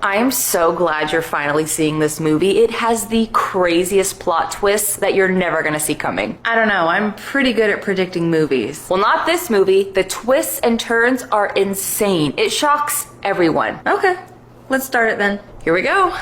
I am so glad you're finally seeing this movie. It has the craziest plot twists that you're never gonna see coming. I don't know, I'm pretty good at predicting movies. Well, not this movie. The twists and turns are insane. It shocks everyone. Okay, let's start it then. Here we go.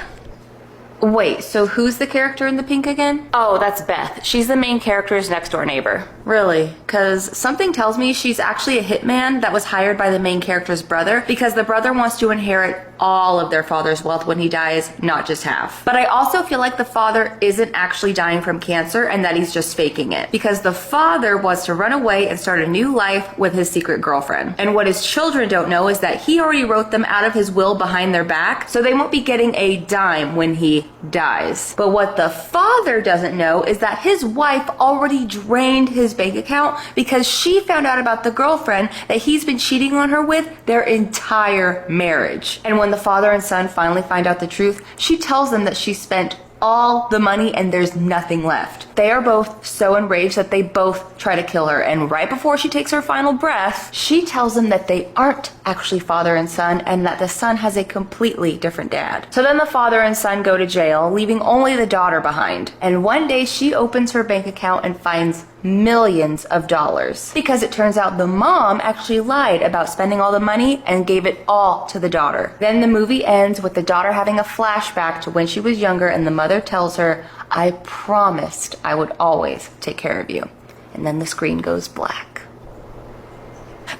Wait, so who's the character in the pink again? Oh, that's Beth. She's the main character's next door neighbor. Really? Because something tells me she's actually a hitman that was hired by the main character's brother because the brother wants to inherit all of their father's wealth when he dies, not just half. But I also feel like the father isn't actually dying from cancer and that he's just faking it because the father wants to run away and start a new life with his secret girlfriend. And what his children don't know is that he already wrote them out of his will behind their back, so they won't be getting a dime when he dies. But what the father doesn't know is that his wife already drained his bank account because she found out about the girlfriend that he's been cheating on her with their entire marriage. And when the father and son finally find out the truth, she tells them that she spent all the money and there's nothing left. They are both so enraged that they both try to kill her, and right before she takes her final breath, she tells them that they aren't actually father and son and that the son has a completely different dad. So then the father and son go to jail, leaving only the daughter behind. And one day she opens her bank account and finds millions of dollars because it turns out the mom actually lied about spending all the money and gave it all to the daughter. Then the movie ends with the daughter having a flashback to when she was younger and the mother tells her, "I promised I would always take care of you." And then the screen goes black.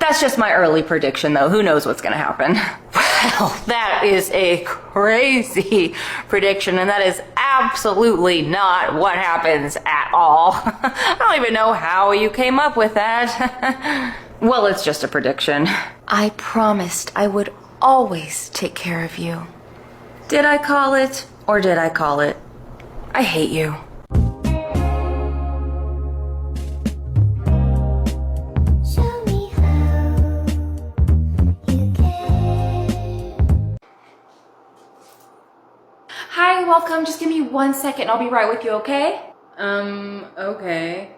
That's just my early prediction though. Who knows what's gonna happen? Well, that is a crazy prediction, and that is absolutely not what happens at all. I don't even know how you came up with that. Well, it's just a prediction. I promised I would always take care of you. Did I call it, or did I call it? I hate you. Hi, welcome. Just give me 1 second. I'll be right with you, okay? Okay.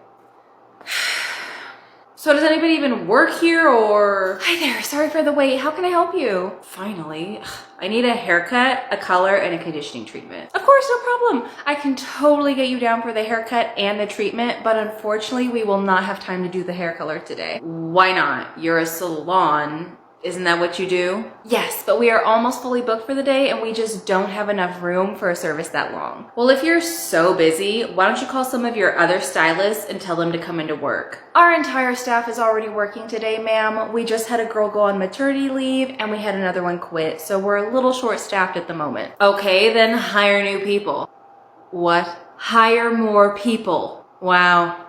So does anybody even work here or? Hi there. Sorry for the wait. How can I help you? Finally. I need a haircut, a color, and a conditioning treatment. Of course, no problem. I can totally get you down for the haircut and the treatment, but unfortunately, we will not have time to do the hair color today. Why not? You're a salon. Isn't that what you do? Yes, but we are almost fully booked for the day and we just don't have enough room for a service that long. Well, if you're so busy, why don't you call some of your other stylists and tell them to come into work? Our entire staff is already working today, ma'am. We just had a girl go on maternity leave and we had another one quit, so we're a little short-staffed at the moment. Okay, then hire new people. What? Hire more people. Wow.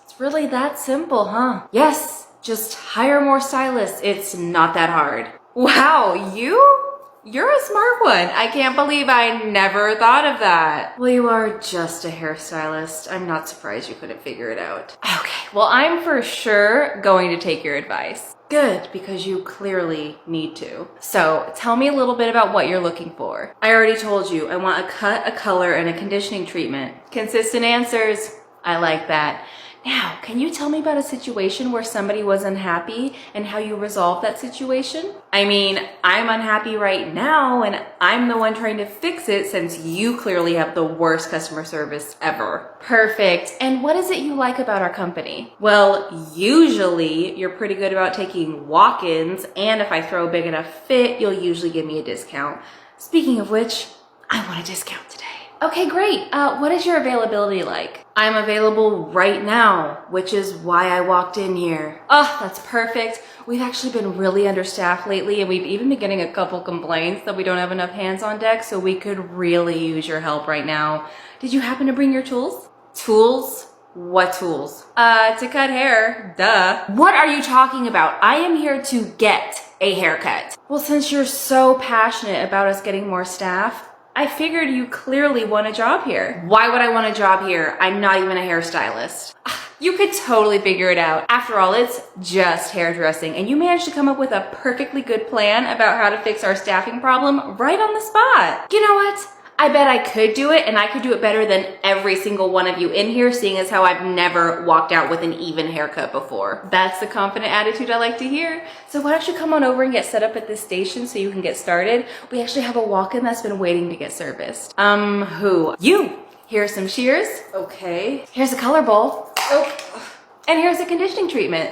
It's really that simple, huh? Yes. Just hire more stylists. It's not that hard. Wow, you're a smart one. I can't believe I never thought of that. Well, you are just a hairstylist. I'm not surprised you couldn't figure it out. Okay, well, I'm for sure going to take your advice. Good, because you clearly need to. So tell me a little bit about what you're looking for. I already told you, I want a cut, a color, and a conditioning treatment. Consistent answers. I like that. Now, can you tell me about a situation where somebody was unhappy and how you resolved that situation? I mean, I'm unhappy right now and I'm the one trying to fix it since you clearly have the worst customer service ever. Perfect. And what is it you like about our company? Well, usually you're pretty good about taking walk-ins, and if I throw a big enough fit, you'll usually give me a discount. Speaking of which, I want a discount today. Okay, great. What is your availability like? I'm available right now, which is why I walked in here. Oh, that's perfect. We've actually been really understaffed lately, and we've even been getting a couple complaints that we don't have enough hands on deck, so we could really use your help right now. Did you happen to bring your tools? Tools? What tools? To cut hair. Duh. What are you talking about? I am here to get a haircut. Well, since you're so passionate about us getting more staff, I figured you clearly want a job here. Why would I want a job here? I'm not even a hairstylist. You could totally figure it out. After all, it's just hairdressing, and you managed to come up with a perfectly good plan about how to fix our staffing problem right on the spot. You know what? I bet I could do it, and I could do it better than every single one of you in here, seeing as how I've never walked out with an even haircut before. That's the confident attitude I like to hear. So why don't you come on over and get set up at this station so you can get started? We actually have a walk-in that's been waiting to get serviced. Who? You! Here's some shears. Okay. Here's a color bowl. Oh. And here's a conditioning treatment.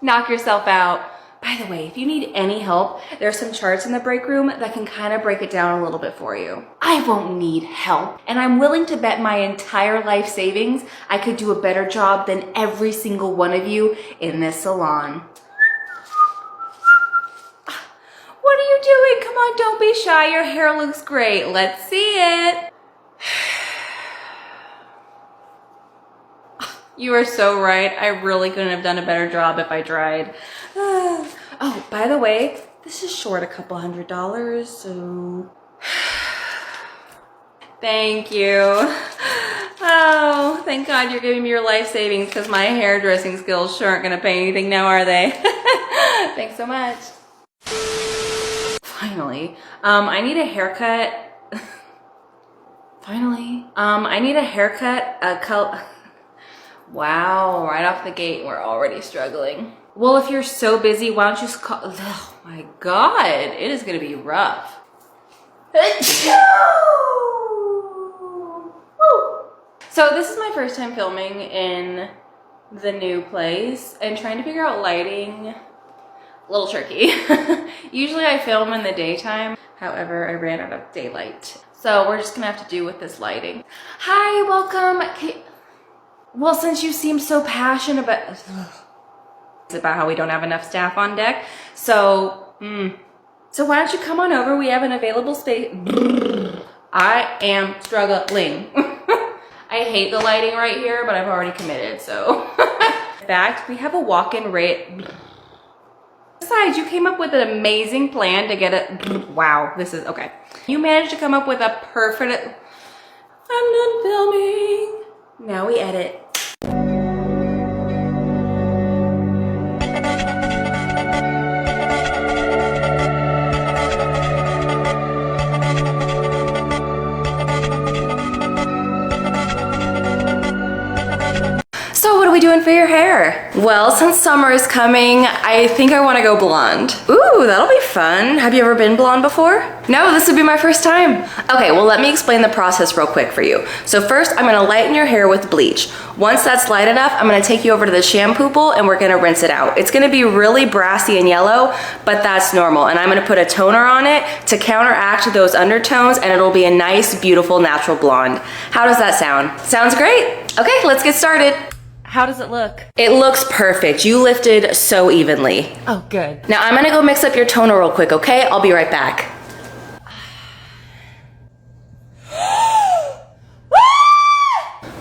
Knock yourself out. By the way, if you need any help, there's some charts in the break room that can kind of break it down a little bit for you. I won't need help, and I'm willing to bet my entire life savings I could do a better job than every single one of you in this salon. What are you doing? Come on, don't be shy. Your hair looks great. Let's see it. You are so right. I really couldn't have done a better job if I tried. Oh, by the way, this is short a couple $100, so... Thank you. Oh, thank God you're giving me your life savings, because my hairdressing skills sure aren't gonna pay anything now, are they? Thanks so much. Finally, I need a haircut. Finally, I need a haircut, Wow, right off the gate, we're already struggling. Well, if you're so busy, why don't you just call, oh my God, it is gonna be rough. So this is my first time filming in the new place and trying to figure out lighting. A little tricky. Usually I film in the daytime. However, I ran out of daylight. So we're just gonna have to do with this lighting. Hi, welcome. Well, since you seem so passionate about how we don't have enough staff on deck, so why don't you come on over? We have an available space. I am struggling. I hate the lighting right here, but I've already committed, so. In fact, we have a walk-in rate. Besides, you came up with an amazing plan to get it. Wow, this is, okay. You managed to come up with a perfect, I'm done filming. Now we edit. So what are we doing for your hair? Well, since summer is coming, I think I want to go blonde. Ooh, that'll be fun. Have you ever been blonde before? No, this would be my first time. Okay, well, let me explain the process real quick for you. So first, I'm gonna lighten your hair with bleach. Once that's light enough, I'm gonna take you over to the shampoo bowl and we're gonna rinse it out. It's gonna be really brassy and yellow, but that's normal. And I'm gonna put a toner on it to counteract those undertones, and it'll be a nice, beautiful, natural blonde. How does that sound? Sounds great. Okay, let's get started. How does it look? It looks perfect. You lifted so evenly. Oh, good. Now I'm gonna go mix up your toner real quick, okay? I'll be right back.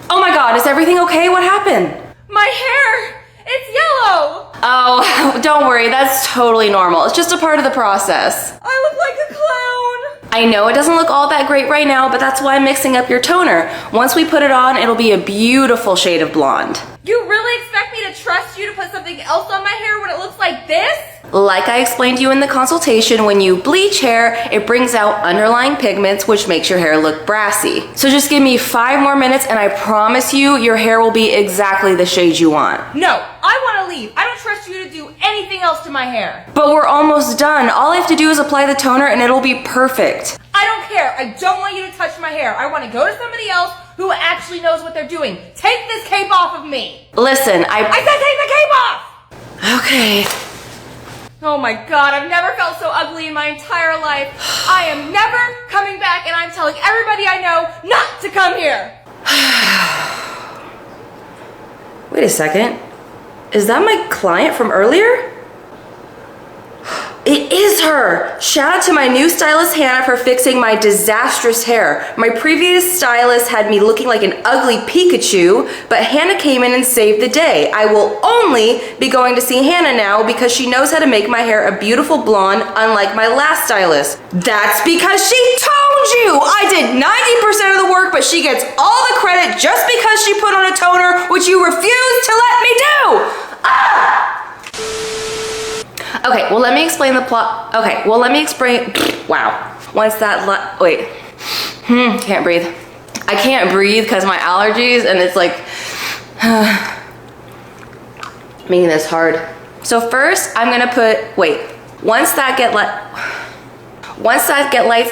Oh my God, is everything okay? What happened? My hair, it's yellow. Oh, don't worry, that's totally normal. It's just a part of the process. I look like a clown. I know it doesn't look all that great right now, but that's why I'm mixing up your toner. Once we put it on, it'll be a beautiful shade of blonde. You really expect me to trust you to put something else on my hair when it looks like this? Like I explained to you in the consultation, when you bleach hair, it brings out underlying pigments, which makes your hair look brassy. So just give me 5 more minutes and I promise you, your hair will be exactly the shade you want. No, I want to leave. I don't trust you to do anything else to my hair. But we're almost done. All I have to do is apply the toner and it'll be perfect. I don't care. I don't want you to touch my hair. I want to go to somebody else who actually knows what they're doing. Take this cape off of me. Listen, I said take the cape off! Okay. Oh my God, I've never felt so ugly in my entire life. I am never coming back, and I'm telling everybody I know not to come here. Wait a second. Is that my client from earlier? It is her! Shout out to my new stylist Hannah for fixing my disastrous hair. My previous stylist had me looking like an ugly Pikachu, but Hannah came in and saved the day. I will only be going to see Hannah now because she knows how to make my hair a beautiful blonde, unlike my last stylist. That's because she told you! I did 90% of the work, but she gets all the credit just because she put on a toner, which you refused to let me do! Ah! Okay, well, let me explain the plot. Okay, well, let me explain. Wow. Once that, wait. Can't breathe. I can't breathe because my allergies, and it's like making this hard. So first I'm gonna put, wait, once that get light,